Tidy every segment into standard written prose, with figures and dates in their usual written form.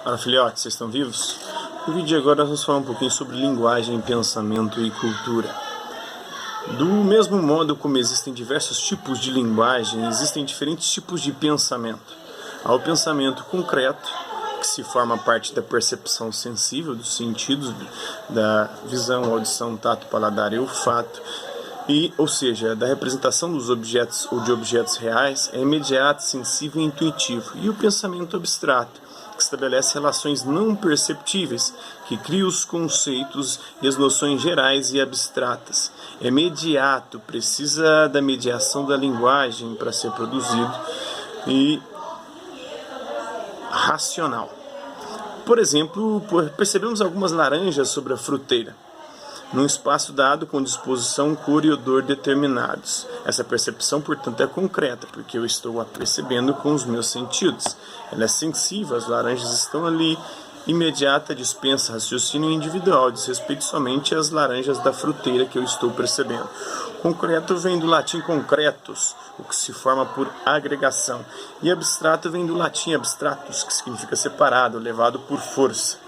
Fala, filhotes, vocês estão vivos? No vídeo de agora nós vamos falar um pouquinho sobre linguagem, pensamento e cultura. Do mesmo modo como existem diversos tipos de linguagem, existem diferentes tipos de pensamento. Há o pensamento concreto, que se forma parte da percepção sensível dos sentidos, da visão, audição, tato, paladar e olfato, ou seja, da representação dos objetos ou de objetos reais, é imediato, sensível e intuitivo. E o pensamento abstrato, que estabelece relações não perceptíveis, que cria os conceitos e as noções gerais e abstratas. É imediato, precisa da mediação da linguagem para ser produzido e racional. Por exemplo, percebemos algumas laranjas sobre a fruteira, num espaço dado com disposição, cor e odor determinados. Essa percepção, portanto, é concreta, porque eu estou a percebendo com os meus sentidos. Ela é sensível, as laranjas estão ali, imediata, dispensa raciocínio individual, diz respeito somente às laranjas da fruteira que eu estou percebendo. Concreto vem do latim concretus, o que se forma por agregação, e abstrato vem do latim abstratus, que significa separado, levado por força.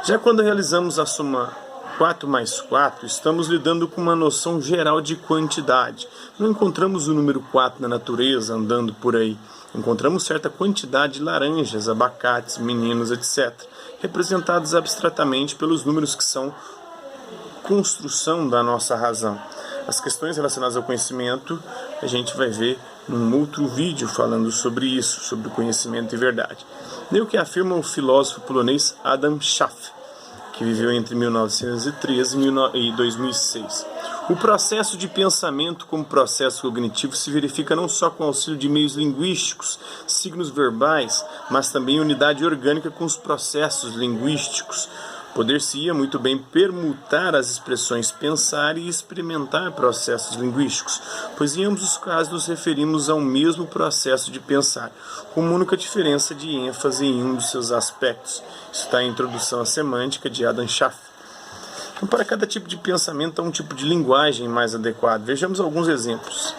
Já quando realizamos a soma 4 mais 4, estamos lidando com uma noção geral de quantidade. Não encontramos o número 4 na natureza andando por aí. Encontramos certa quantidade de laranjas, abacates, meninos, etc., representados abstratamente pelos números que são construção da nossa razão. As questões relacionadas ao conhecimento a gente vai ver num outro vídeo falando sobre isso, sobre o conhecimento e verdade. Daí o que afirma o filósofo polonês Adam Schaff, que viveu entre 1913 e 2006. O processo de pensamento como processo cognitivo se verifica não só com auxílio de meios linguísticos, signos verbais, mas também unidade orgânica com os processos linguísticos. Poder-se-ia muito bem permutar as expressões pensar e experimentar processos linguísticos, pois em ambos os casos nos referimos ao mesmo processo de pensar, com uma única diferença de ênfase em um dos seus aspectos. Isso está em Introdução à Semântica, de Adam Schaff. Então, para cada tipo de pensamento há um tipo de linguagem mais adequado. Vejamos alguns exemplos.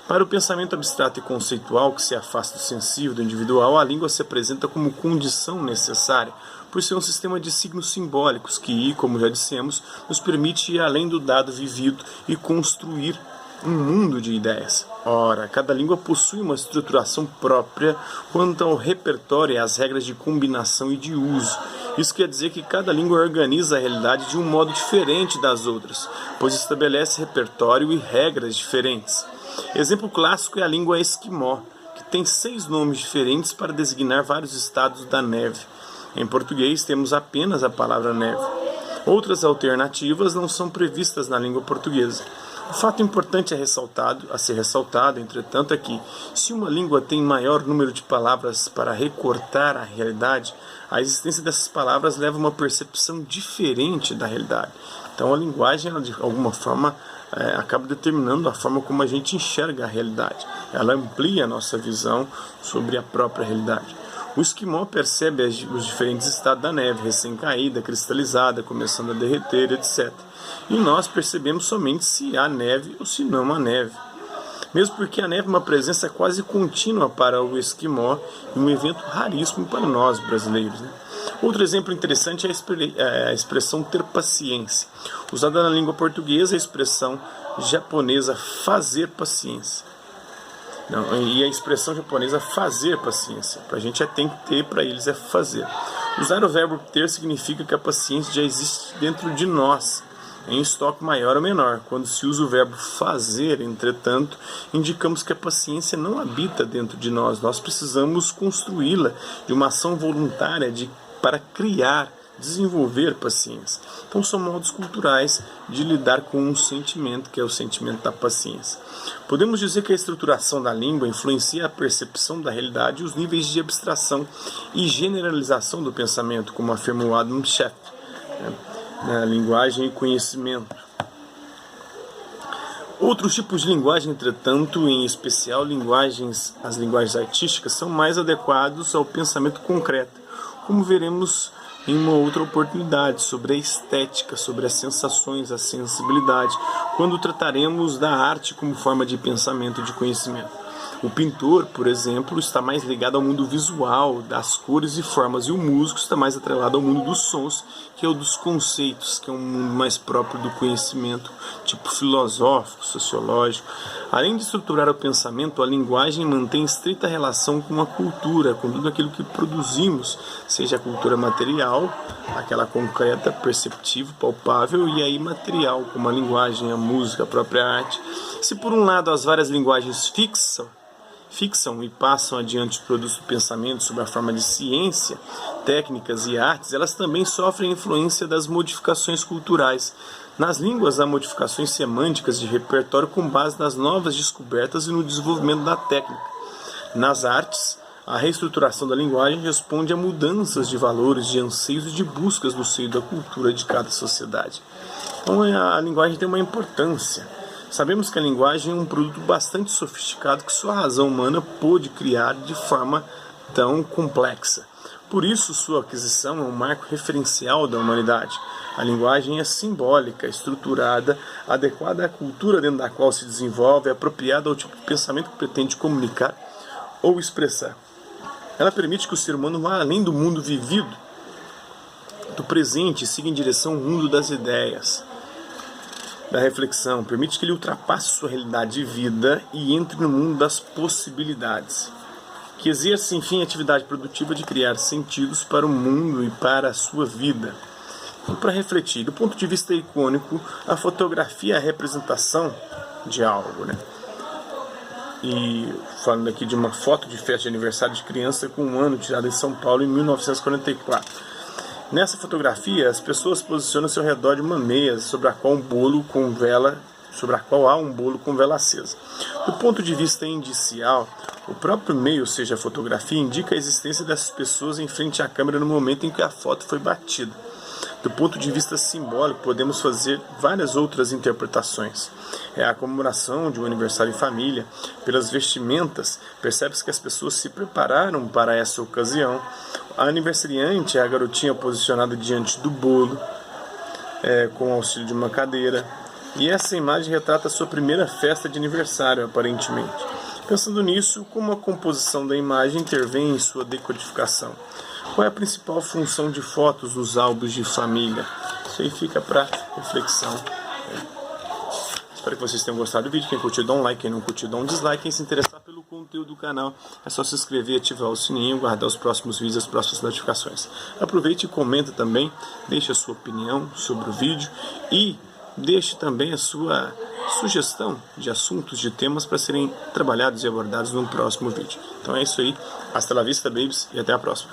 Para o pensamento abstrato e conceitual, que se afasta do sensível, do individual, a língua se apresenta como condição necessária, por ser um sistema de signos simbólicos que, como já dissemos, nos permite ir além do dado vivido e construir um mundo de ideias. Ora, cada língua possui uma estruturação própria quanto ao repertório e às regras de combinação e de uso. Isso quer dizer que cada língua organiza a realidade de um modo diferente das outras, pois estabelece repertório e regras diferentes. Exemplo clássico é a língua esquimó, que tem 6 nomes diferentes para designar vários estados da neve. Em português temos apenas a palavra neve. Outras alternativas não são previstas na língua portuguesa. O fato importante a ser ressaltado, entretanto, é que, se uma língua tem maior número de palavras para recortar a realidade, a existência dessas palavras leva a uma percepção diferente da realidade. Então a linguagem, ela, de alguma forma, acaba determinando a forma como a gente enxerga a realidade. Ela amplia a nossa visão sobre a própria realidade. O esquimó percebe os diferentes estados da neve, recém-caída, cristalizada, começando a derreter, etc. E nós percebemos somente se há neve ou se não há neve. Mesmo porque a neve é uma presença quase contínua para o esquimó e um evento raríssimo para nós brasileiros, né? Outro exemplo interessante é a expressão ter paciência. Usada na língua portuguesa, a expressão japonesa fazer paciência. Não, e a expressão japonesa fazer paciência. Para a gente é tem que ter, para eles é fazer. Usar o verbo ter significa que a paciência já existe dentro de nós, em estoque maior ou menor. Quando se usa o verbo fazer, entretanto, indicamos que a paciência não habita dentro de nós. Nós precisamos construí-la de uma ação voluntária para criar, desenvolver paciência. Então são modos culturais de lidar com um sentimento, que é o sentimento da paciência. Podemos dizer que a estruturação da língua influencia a percepção da realidade e os níveis de abstração e generalização do pensamento, como afirma o Adam Schaff, na linguagem e conhecimento. Outros tipos de linguagem, entretanto, em especial as linguagens artísticas, são mais adequados ao pensamento concreto, como veremos em uma outra oportunidade, sobre a estética, sobre as sensações, a sensibilidade, quando trataremos da arte como forma de pensamento e de conhecimento. O pintor, por exemplo, está mais ligado ao mundo visual, das cores e formas, e o músico está mais atrelado ao mundo dos sons, que é o dos conceitos, que é um mundo mais próprio do conhecimento, tipo filosófico, sociológico. Além de estruturar o pensamento, a linguagem mantém estreita relação com a cultura, com tudo aquilo que produzimos, seja a cultura material, aquela concreta, perceptível, palpável, e a imaterial, como a linguagem, a música, a própria arte. Se por um lado as várias linguagens fixam e passam adiante os produtos do pensamento sob a forma de ciência, técnicas e artes, elas também sofrem influência das modificações culturais. Nas línguas, há modificações semânticas de repertório com base nas novas descobertas e no desenvolvimento da técnica. Nas artes, a reestruturação da linguagem responde a mudanças de valores, de anseios e de buscas no seio da cultura de cada sociedade. Então a linguagem tem uma importância. Sabemos que a linguagem é um produto bastante sofisticado que só a razão humana pôde criar de forma tão complexa. Por isso, sua aquisição é um marco referencial da humanidade. A linguagem é simbólica, estruturada, adequada à cultura dentro da qual se desenvolve, apropriada ao tipo de pensamento que pretende comunicar ou expressar. Ela permite que o ser humano vá além do mundo vivido, do presente, e siga em direção ao mundo das ideias, da reflexão. Permite que ele ultrapasse sua realidade de vida e entre no mundo das possibilidades. Que exerça, enfim, a atividade produtiva de criar sentidos para o mundo e para a sua vida. E para refletir, do ponto de vista icônico, a fotografia é a representação de algo, né? E falando aqui de uma foto de festa de aniversário de criança com um ano, tirada em São Paulo em 1944. Nessa fotografia, as pessoas posicionam-se ao redor de uma mesa sobre a qual há um bolo com vela acesa. Do ponto de vista indicial, o próprio meio, ou seja, a fotografia, indica a existência dessas pessoas em frente à câmera no momento em que a foto foi batida. Do ponto de vista simbólico, podemos fazer várias outras interpretações. É a comemoração de um aniversário em família. Pelas vestimentas, percebe-se que as pessoas se prepararam para essa ocasião. A aniversariante é a garotinha posicionada diante do bolo, com o auxílio de uma cadeira. E essa imagem retrata a sua primeira festa de aniversário, aparentemente. Pensando nisso, como a composição da imagem intervém em sua decodificação? Qual é a principal função de fotos nos álbuns de família? Isso aí fica para reflexão. Espero que vocês tenham gostado do vídeo. Quem curtiu, dá um like. Quem não curtiu, dá um dislike. Quem se interessar pelo conteúdo do canal, é só se inscrever, ativar o sininho, guardar os próximos vídeos, as próximas notificações. Aproveite e comenta também, deixe a sua opinião sobre o vídeo e deixe também a sua sugestão de assuntos, de temas para serem trabalhados e abordados no próximo vídeo. Então é isso aí. Hasta la vista, babies, e até a próxima.